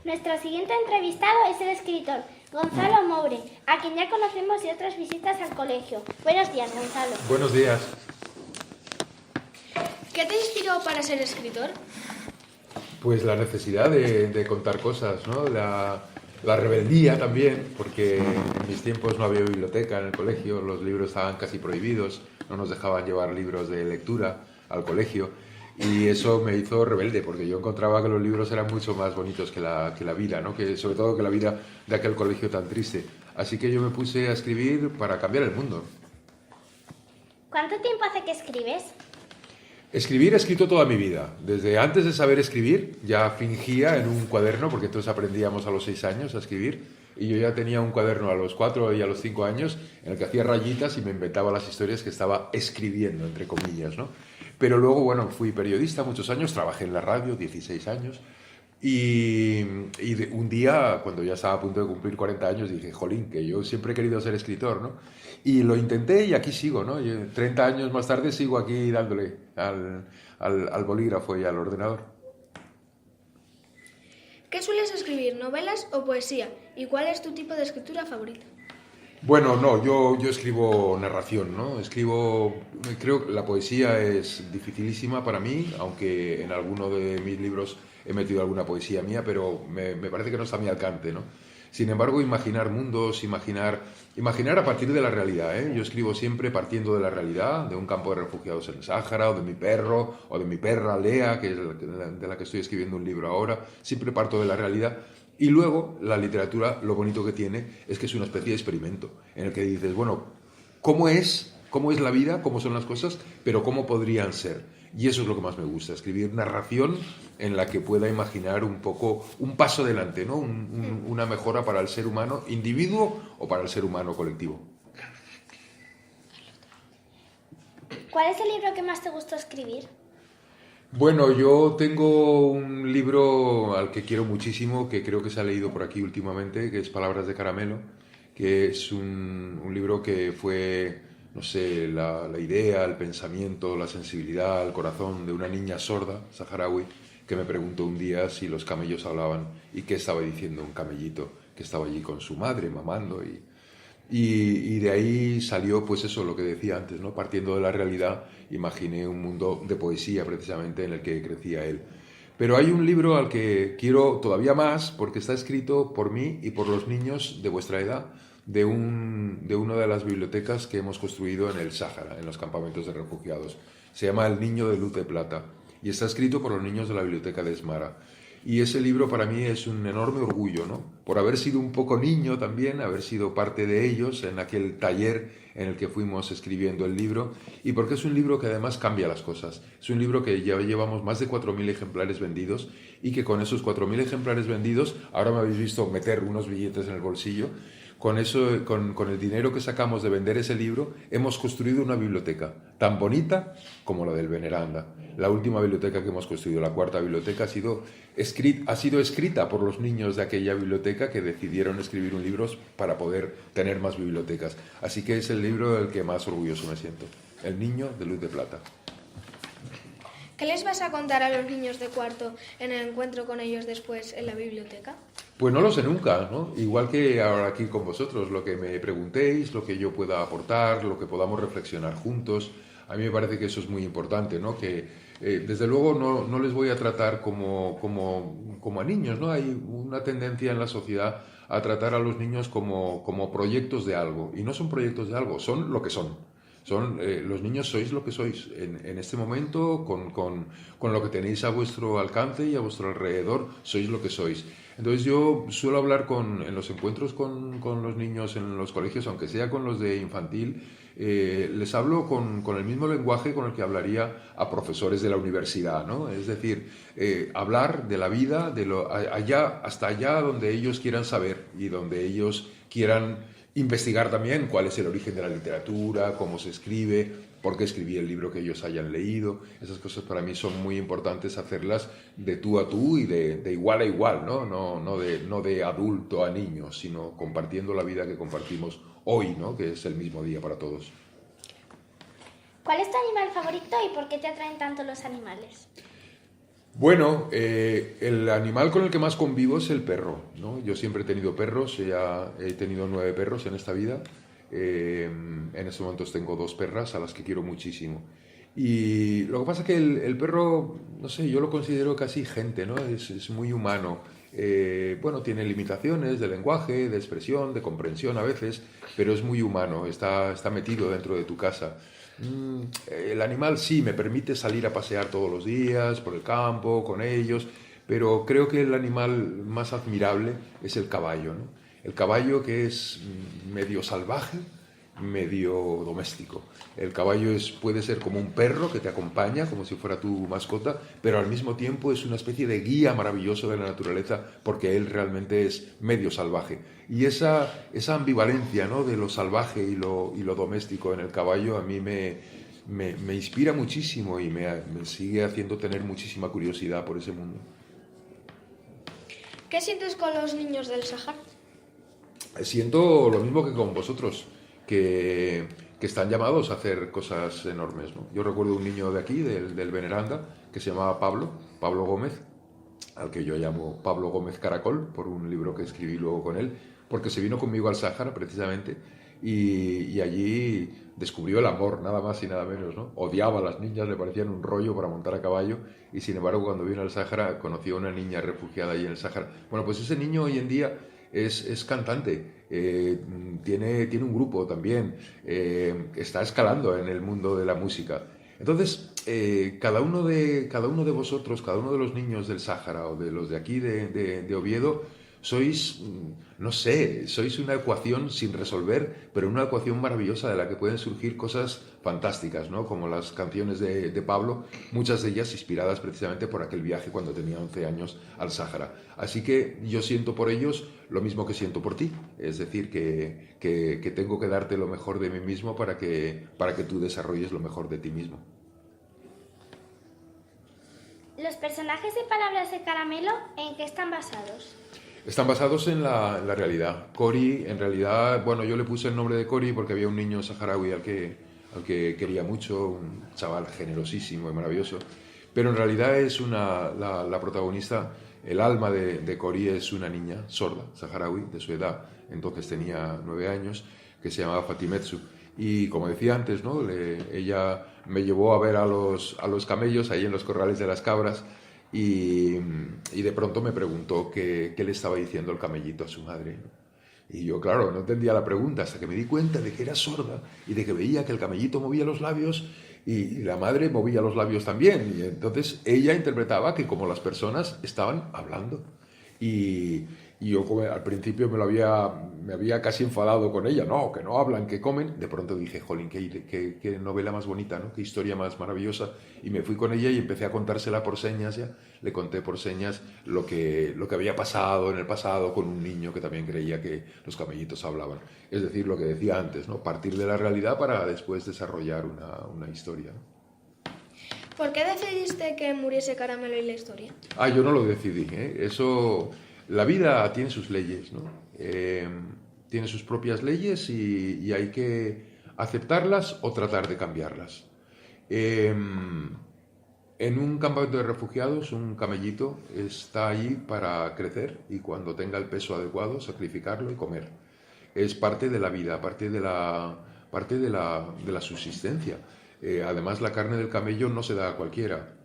Nuestro siguiente entrevistado es el escritor Gonzalo Moure, a quien ya conocemos de otras visitas al colegio. Buenos días, Gonzalo. Buenos días. ¿Qué te inspiró para ser escritor? Pues la necesidad de contar cosas, ¿no? La rebeldía también, porque en mis tiempos no había biblioteca en el colegio, los libros estaban casi prohibidos, no nos dejaban llevar libros de lectura al colegio y eso me hizo rebelde, porque yo encontraba que los libros eran mucho más bonitos que la vida, ¿no? Que, sobre todo que la vida de aquel colegio tan triste. Así que yo me puse a escribir para cambiar el mundo. ¿Cuánto tiempo hace que escribes? Escribir he escrito toda mi vida. Desde antes de saber escribir, ya fingía en un cuaderno, porque entonces aprendíamos a los 6 años a escribir, y yo ya tenía un cuaderno a los 4 y a los 5 años en el que hacía rayitas y me inventaba las historias que estaba escribiendo, entre comillas, ¿no? Pero luego, bueno, fui periodista muchos años, trabajé en la radio 16 años, y un día, cuando ya estaba a punto de cumplir 40 años, dije, jolín, que yo siempre he querido ser escritor, ¿no? Y lo intenté y aquí sigo, ¿no? 30 años más tarde sigo aquí dándole al bolígrafo y al ordenador. ¿Qué sueles escribir, novelas o poesía? ¿Y cuál es tu tipo de escritura favorita? Bueno, no, yo escribo narración, ¿no? Creo que la poesía es dificilísima para mí, aunque en alguno de mis libros he metido alguna poesía mía, pero me parece que no está a mi alcance, ¿no? Sin embargo, imaginar mundos, imaginar a partir de la realidad, ¿eh? Yo escribo siempre partiendo de la realidad, de un campo de refugiados en el Sáhara, o de mi perro, o de mi perra Lea, que es de la que estoy escribiendo un libro ahora. Siempre parto de la realidad. Y luego, la literatura, lo bonito que tiene es que es una especie de experimento, en el que dices, bueno, ¿cómo es la vida? ¿Cómo son las cosas? Pero ¿cómo podrían ser? Y eso es lo que más me gusta, escribir narración en la que pueda imaginar un poco un paso adelante, ¿no? Una mejora para el ser humano individuo o para el ser humano colectivo. ¿Cuál es el libro que más te gustó escribir? Bueno, yo tengo un libro al que quiero muchísimo, que creo que se ha leído por aquí últimamente, que es Palabras de Caramelo, que es un libro que fue, no sé, la idea, el pensamiento, la sensibilidad, el corazón de una niña sorda, saharaui, que me preguntó un día si los camellos hablaban y qué estaba diciendo un camellito que estaba allí con su madre mamando y de ahí salió, pues eso, lo que decía antes, ¿no? Partiendo de la realidad, imaginé un mundo de poesía precisamente en el que crecía él. Pero hay un libro al que quiero todavía más porque está escrito por mí y por los niños de vuestra edad de una de las bibliotecas que hemos construido en el Sáhara, en los campamentos de refugiados. Se llama El Niño de Luz de Plata y está escrito por los niños de la biblioteca de Esmara. Y ese libro para mí es un enorme orgullo, ¿no? Por haber sido un poco niño también, haber sido parte de ellos en aquel taller en el que fuimos escribiendo el libro, y porque es un libro que además cambia las cosas. Es un libro que ya llevamos más de 4.000 ejemplares vendidos y que con esos 4.000 ejemplares vendidos, ahora me habéis visto meter unos billetes en el bolsillo, con el dinero que sacamos de vender ese libro, hemos construido una biblioteca tan bonita como la del Veneranda. La última biblioteca que hemos construido, la cuarta biblioteca, ha sido escrita por los niños de aquella biblioteca que decidieron escribir un libro para poder tener más bibliotecas. Así que es el libro del que más orgulloso me siento, El Niño de Luz de Plata. ¿Qué les vas a contar a los niños de cuarto en el encuentro con ellos después en la biblioteca? Pues no lo sé nunca, ¿no? Igual que ahora aquí con vosotros, lo que me preguntéis, lo que yo pueda aportar, lo que podamos reflexionar juntos. A mí me parece que eso es muy importante, ¿no? Que desde luego no les voy a tratar como a niños, ¿no? Hay una tendencia en la sociedad a tratar a los niños como proyectos de algo. Y no son proyectos de algo, son lo que son. Los niños sois lo que sois en este momento, con lo que tenéis a vuestro alcance y a vuestro alrededor, sois lo que sois. Entonces yo suelo hablar en los encuentros con los niños en los colegios, aunque sea con los de infantil, les hablo con el mismo lenguaje con el que hablaría a profesores de la universidad, ¿no? Es decir, hablar de la vida, hasta allá donde ellos quieran saber y donde ellos quieran investigar también cuál es el origen de la literatura, cómo se escribe, por qué escribí el libro que ellos hayan leído. Esas cosas para mí son muy importantes hacerlas de tú a tú y de igual a igual, ¿no? No de adulto a niño, sino compartiendo la vida que compartimos hoy, ¿no? Que es el mismo día para todos. ¿Cuál es tu animal favorito y por qué te atraen tanto los animales? Bueno, el animal con el que más convivo es el perro, ¿no? Yo siempre he tenido perros, ya he tenido 9 perros en esta vida. En estos momentos tengo 2 perras a las que quiero muchísimo. Y lo que pasa es que el perro, no sé, yo lo considero casi gente, ¿no? Es muy humano. Bueno, tiene limitaciones de lenguaje, de expresión, de comprensión a veces, pero es muy humano, está metido dentro de tu casa. El animal sí me permite salir a pasear todos los días por el campo con ellos, pero creo que el animal más admirable es el caballo, ¿no? El caballo que es medio salvaje, medio doméstico. El caballo puede ser como un perro que te acompaña, como si fuera tu mascota, pero al mismo tiempo es una especie de guía maravilloso de la naturaleza porque él realmente es medio salvaje. Y esa ambivalencia, ¿no?, de lo salvaje y lo doméstico en el caballo a mí me inspira muchísimo y me sigue haciendo tener muchísima curiosidad por ese mundo. ¿Qué sientes con los niños del Sáhara? Siento lo mismo que con vosotros, que están llamados a hacer cosas enormes, ¿no? Yo recuerdo un niño de aquí, del Veneranda, que se llamaba Pablo Gómez, al que yo llamo Pablo Gómez Caracol, por un libro que escribí luego con él, porque se vino conmigo al Sáhara precisamente, y allí descubrió el amor, nada más y nada menos, ¿no? Odiaba a las niñas, le parecían un rollo para montar a caballo, y sin embargo cuando vino al Sáhara conoció a una niña refugiada allí en el Sáhara. Bueno, pues ese niño hoy en día es cantante, tiene un grupo también, está escalando en el mundo de la música. Entonces, cada uno de vosotros, cada uno de los niños del Sáhara o de los de aquí de Oviedo, sois, no sé, sois una ecuación sin resolver, pero una ecuación maravillosa de la que pueden surgir cosas fantásticas, ¿no? Como las canciones de Pablo, muchas de ellas inspiradas precisamente por aquel viaje cuando tenía 11 años al Sáhara. Así que yo siento por ellos lo mismo que siento por ti, es decir, que tengo que darte lo mejor de mí mismo para que tú desarrolles lo mejor de ti mismo. Los personajes de Palabras de Caramelo, ¿en qué están basados? Están basados en la realidad. Cori, en realidad, bueno, yo le puse el nombre de Cori porque había un niño saharaui al que quería mucho, un chaval generosísimo y maravilloso, pero en realidad es la protagonista, el alma de Cori es una niña sorda, saharaui, de su edad, entonces tenía 9 años, que se llamaba Fatimetsu. Y como decía antes, ¿no? Ella me llevó a ver a los camellos ahí en los corrales de las cabras y de pronto me preguntó qué le estaba diciendo el camellito a su madre, ¿no? Y yo, claro, no entendía la pregunta hasta que me di cuenta de que era sorda y de que veía que el camellito movía los labios y la madre movía los labios también. Y entonces ella interpretaba que como las personas estaban hablando. Y yo al principio me había casi enfadado con ella, no, que no hablan, que comen. De pronto dije, jolín, qué novela más bonita, ¿no? Qué historia más maravillosa. Y me fui con ella y empecé a contársela por señas ya. Le conté por señas lo que había pasado en el pasado con un niño que también creía que los camellitos hablaban. Es decir, lo que decía antes, ¿no? Partir de la realidad para después desarrollar una historia, ¿no? ¿Por qué decidiste que muriese Caramelo y la historia? Yo no lo decidí, ¿eh? Eso, la vida tiene sus leyes, ¿no? Tiene sus propias leyes y hay que aceptarlas o tratar de cambiarlas. En un campamento de refugiados, un camellito está allí para crecer y cuando tenga el peso adecuado, sacrificarlo y comer. Es parte de la vida, parte de la subsistencia. Además, la carne del camello no se da a cualquiera.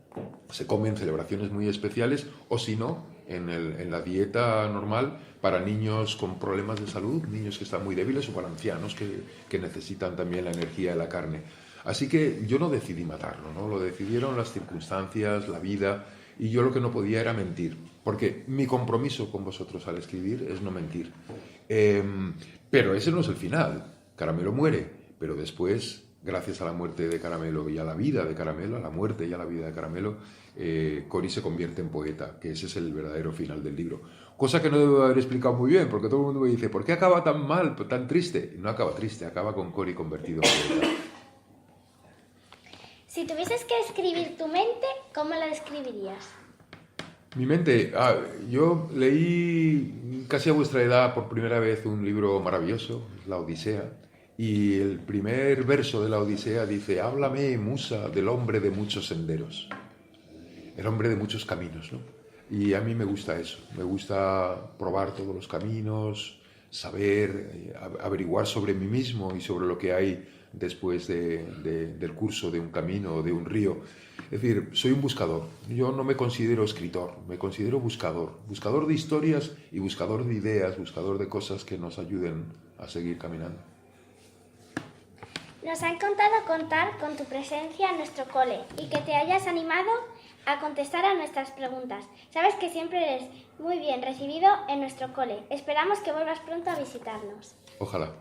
Se come en celebraciones muy especiales o si no, en la dieta normal para niños con problemas de salud, niños que están muy débiles o para ancianos que necesitan también la energía de la carne. Así que yo no decidí matarlo, ¿no? Lo decidieron las circunstancias, la vida, y yo lo que no podía era mentir, porque mi compromiso con vosotros al escribir es no mentir. Pero ese no es el final. Caramelo muere, pero después, gracias a la muerte de Caramelo y a la vida de Caramelo, a la muerte y a la vida de Caramelo, Cori se convierte en poeta, que ese es el verdadero final del libro. Cosa que no debo haber explicado muy bien, porque todo el mundo me dice, ¿por qué acaba tan mal, tan triste? No acaba triste, acaba con Cori convertido en poeta. Si tuvieses que escribir tu mente, ¿cómo la describirías? Mi mente, yo leí casi a vuestra edad por primera vez un libro maravilloso, La Odisea, y el primer verso de La Odisea dice, háblame, musa, del hombre de muchos senderos. el hombre de muchos caminos, ¿no? Y a mí me gusta eso, me gusta probar todos los caminos, saber, averiguar sobre mí mismo y sobre lo que hay después del curso de un camino o de un río. Es decir, soy un buscador. Yo no me considero escritor, me considero buscador. Buscador de historias y buscador de ideas, buscador de cosas que nos ayuden a seguir caminando. Nos ha encantado contar con tu presencia en nuestro cole y que te hayas animado a contestar a nuestras preguntas. Sabes que siempre eres muy bien recibido en nuestro cole. Esperamos que vuelvas pronto a visitarnos. Ojalá.